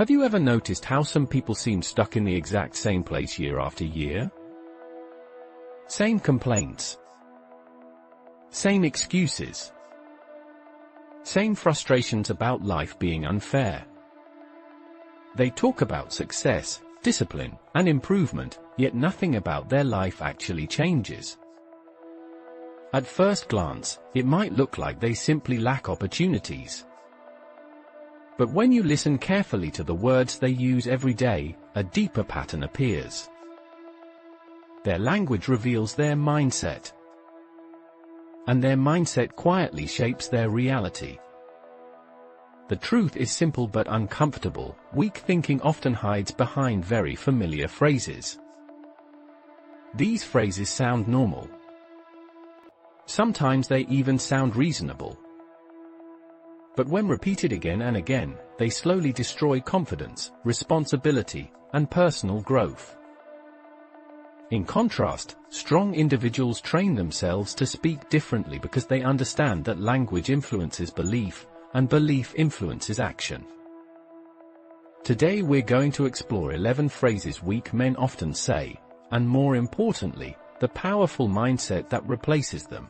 Have you ever noticed how some people seem stuck in the exact same place year after year? Same complaints. Same excuses. Same frustrations about life being unfair. They talk about success, discipline, and improvement, yet nothing about their life actually changes. At first glance, it might look like they simply lack opportunities. But when you listen carefully to the words they use every day, a deeper pattern appears. Their language reveals their mindset. And their mindset quietly shapes their reality. The truth is simple but uncomfortable. Weak thinking often hides behind very familiar phrases. These phrases sound normal. Sometimes they even sound reasonable. But when repeated again and again, they slowly destroy confidence, responsibility, and personal growth. In contrast, strong individuals train themselves to speak differently because they understand that language influences belief, and belief influences action. Today we're going to explore 11 phrases weak men often say, and more importantly, the powerful mindset that replaces them.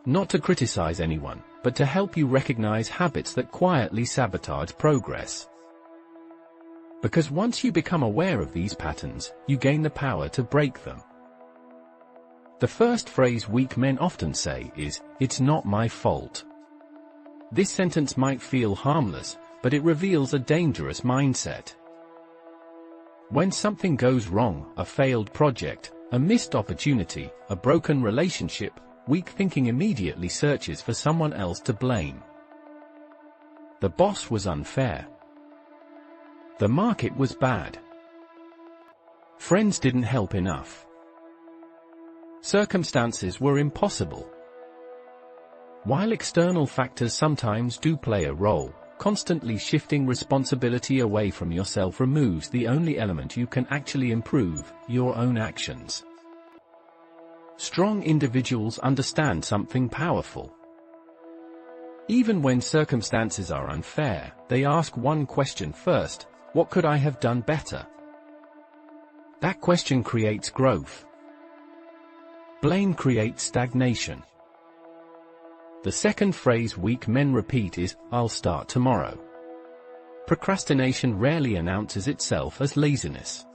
Not to criticize anyone, but to help you recognize habits that quietly sabotage progress. Because once you become aware of these patterns, you gain the power to break them. The first phrase weak men often say is, "It's not my fault." This sentence might feel harmless, but it reveals a dangerous mindset. When something goes wrong, a failed project, a missed opportunity, a broken relationship, weak thinking immediately searches for someone else to blame. The boss was unfair. The market was bad. Friends didn't help enough. Circumstances were impossible. While external factors sometimes do play a role, constantly shifting responsibility away from yourself removes the only element you can actually improve, your own actions. Strong individuals understand something powerful. Even when circumstances are unfair, they ask one question first: what could I have done better? That question creates growth. Blame creates stagnation. The second phrase weak men repeat is, "I'll start tomorrow." Procrastination rarely announces itself as laziness.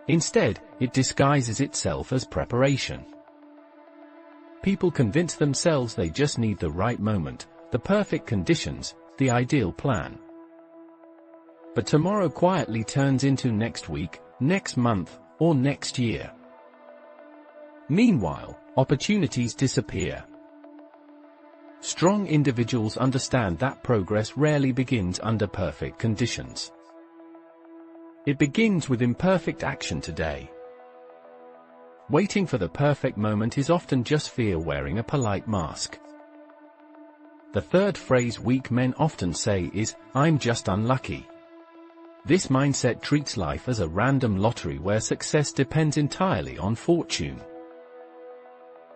Instead, it disguises itself as preparation. People convince themselves they just need the right moment, the perfect conditions, the ideal plan. But tomorrow quietly turns into next week, next month, or next year. Meanwhile, opportunities disappear. Strong individuals understand that progress rarely begins under perfect conditions. It begins with imperfect action today. Waiting for the perfect moment is often just fear wearing a polite mask. The third phrase weak men often say is, "I'm just unlucky." This mindset treats life as a random lottery where success depends entirely on fortune.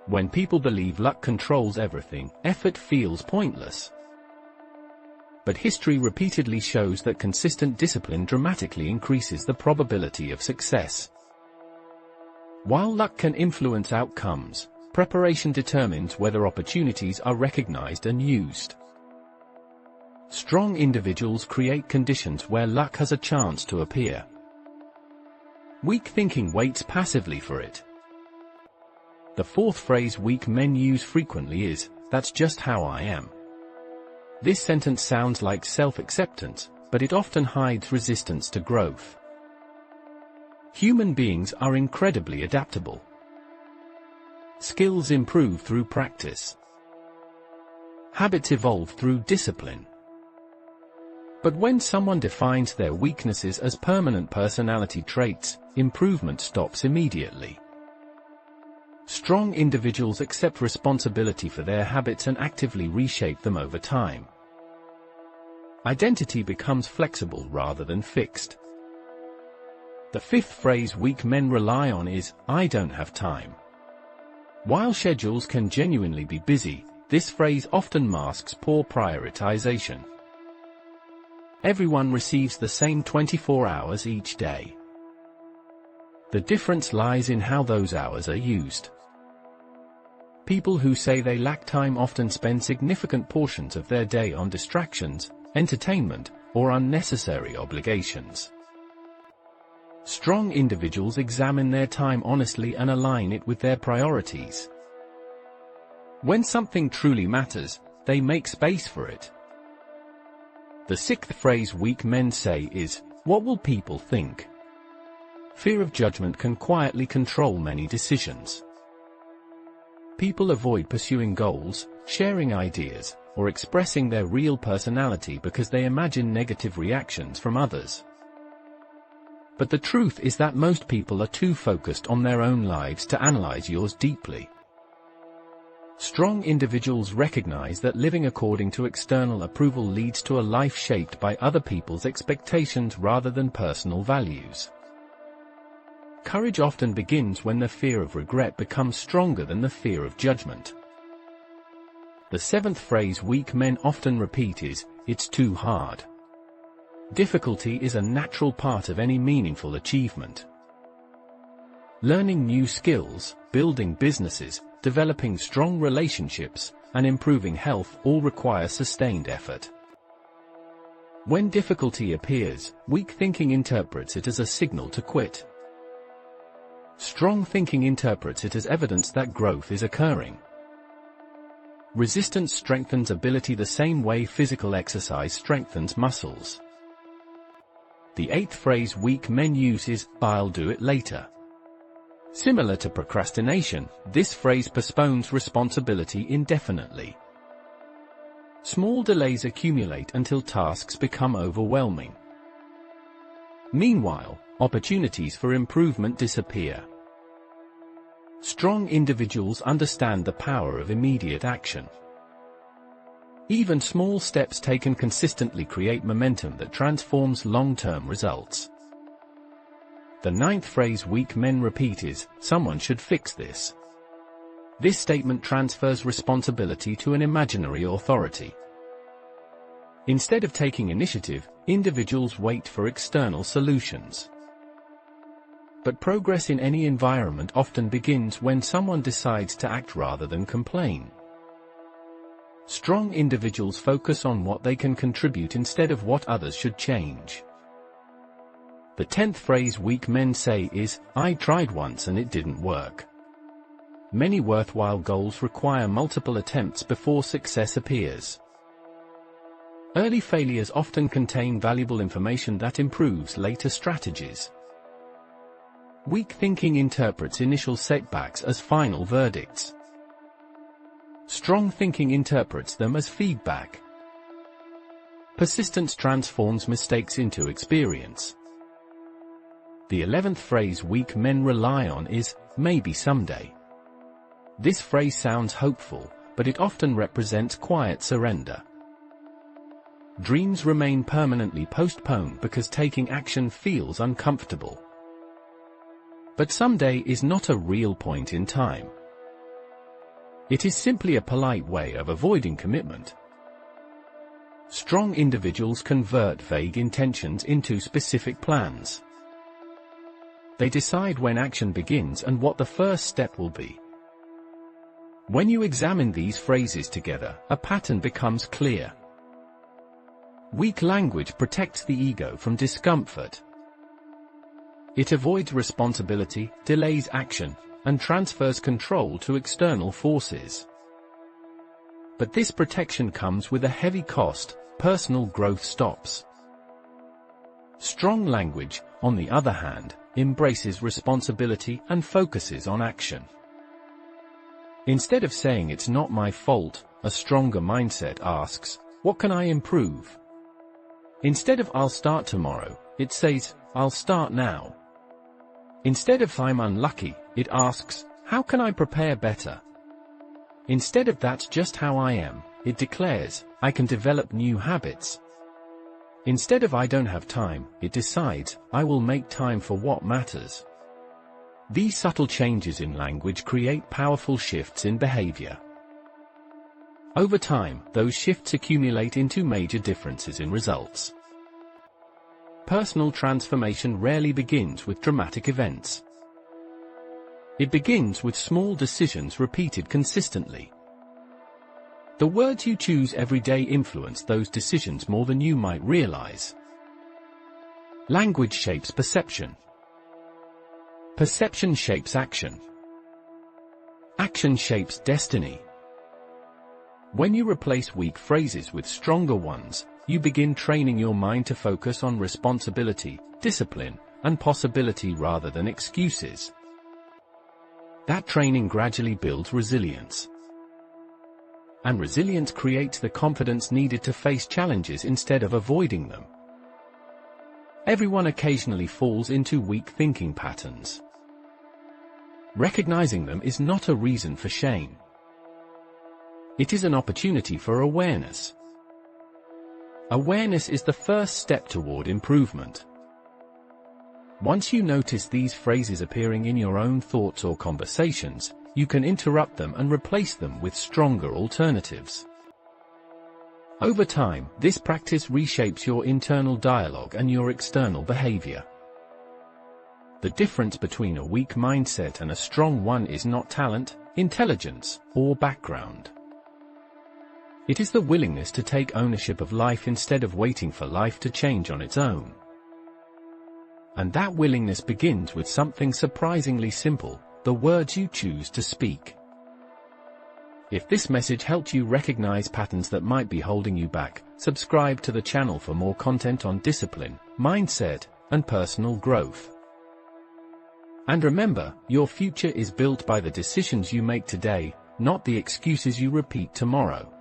When people believe luck controls everything, effort feels pointless. But history repeatedly shows that consistent discipline dramatically increases the probability of success. While luck can influence outcomes, preparation determines whether opportunities are recognized and used. Strong individuals create conditions where luck has a chance to appear. Weak thinking waits passively for it. The fourth phrase weak men use frequently is, "That's just how I am." This sentence sounds like self-acceptance, but it often hides resistance to growth. Human beings are incredibly adaptable. Skills improve through practice. Habits evolve through discipline. But when someone defines their weaknesses as permanent personality traits, improvement stops immediately. Strong individuals accept responsibility for their habits and actively reshape them over time. Identity becomes flexible rather than fixed. The fifth phrase weak men rely on is, "I don't have time." While schedules can genuinely be busy, this phrase often masks poor prioritization. everyone receives the same 24 hours each day. The difference lies in how those hours are used. People who say they lack time often spend significant portions of their day on distractions, entertainment, or unnecessary obligations. Strong individuals examine their time honestly and align it with their priorities. When something truly matters, they make space for it. The sixth phrase weak men say is, "What will people think?" Fear of judgment can quietly control many decisions. People avoid pursuing goals, sharing ideas, or expressing their real personality because they imagine negative reactions from others. But the truth is that most people are too focused on their own lives to analyze yours deeply. Strong individuals recognize that living according to external approval leads to a life shaped by other people's expectations rather than personal values. Courage often begins when the fear of regret becomes stronger than the fear of judgment. The seventh phrase weak men often repeat is, "It's too hard." Difficulty is a natural part of any meaningful achievement. Learning new skills, building businesses, developing strong relationships, and improving health all require sustained effort. When difficulty appears, weak thinking interprets it as a signal to quit. Strong thinking interprets it as evidence that growth is occurring. Resistance strengthens ability the same way physical exercise strengthens muscles. The eighth phrase weak men use is, "I'll do it later." Similar to procrastination, this phrase postpones responsibility indefinitely. Small delays accumulate until tasks become overwhelming. Meanwhile, opportunities for improvement disappear. Strong individuals understand the power of immediate action. Even small steps taken consistently create momentum that transforms long-term results. The ninth phrase weak men repeat is, "Someone should fix this." This statement transfers responsibility to an imaginary authority. Instead of taking initiative, individuals wait for external solutions. But progress in any environment often begins when someone decides to act rather than complain. Strong individuals focus on what they can contribute instead of what others should change. The 10th phrase weak men say is, "I tried once and it didn't work." Many worthwhile goals require multiple attempts before success appears. Early failures often contain valuable information that improves later strategies. Weak thinking interprets initial setbacks as final verdicts. Strong thinking interprets them as feedback. Persistence transforms mistakes into experience. The 11th phrase weak men rely on is, "Maybe someday." This phrase sounds hopeful, but it often represents quiet surrender. Dreams remain permanently postponed because taking action feels uncomfortable. But someday is not a real point in time. It is simply a polite way of avoiding commitment. Strong individuals convert vague intentions into specific plans. They decide when action begins and what the first step will be. When you examine these phrases together, a pattern becomes clear. Weak language protects the ego from discomfort. It avoids responsibility, delays action, and transfers control to external forces. But this protection comes with a heavy cost: personal growth stops. Strong language, on the other hand, embraces responsibility and focuses on action. Instead of saying "it's not my fault," a stronger mindset asks, "What can I improve?" Instead of "I'll start tomorrow," it says, "I'll start now." Instead of "I'm unlucky," it asks, "How can I prepare better?" Instead of "That's just how I am," it declares, "I can develop new habits." Instead of "I don't have time," it decides, "I will make time for what matters." These subtle changes in language create powerful shifts in behavior. Over time, those shifts accumulate into major differences in results. Personal transformation rarely begins with dramatic events. It begins with small decisions repeated consistently. The words you choose every day influence those decisions more than you might realize. Language shapes perception. Perception shapes action. Action shapes destiny. When you replace weak phrases with stronger ones, you begin training your mind to focus on responsibility, discipline, and possibility rather than excuses. That training gradually builds resilience. And resilience creates the confidence needed to face challenges instead of avoiding them. Everyone occasionally falls into weak thinking patterns. Recognizing them is not a reason for shame. It is an opportunity for awareness. Awareness is the first step toward improvement. Once you notice these phrases appearing in your own thoughts or conversations, you can interrupt them and replace them with stronger alternatives. Over time, this practice reshapes your internal dialogue and your external behavior. The difference between a weak mindset and a strong one is not talent, intelligence, or background. It is the willingness to take ownership of life instead of waiting for life to change on its own. And that willingness begins with something surprisingly simple: the words you choose to speak. If this message helped you recognize patterns that might be holding you back, subscribe to the channel for more content on discipline, mindset, and personal growth. And remember, your future is built by the decisions you make today, not the excuses you repeat tomorrow.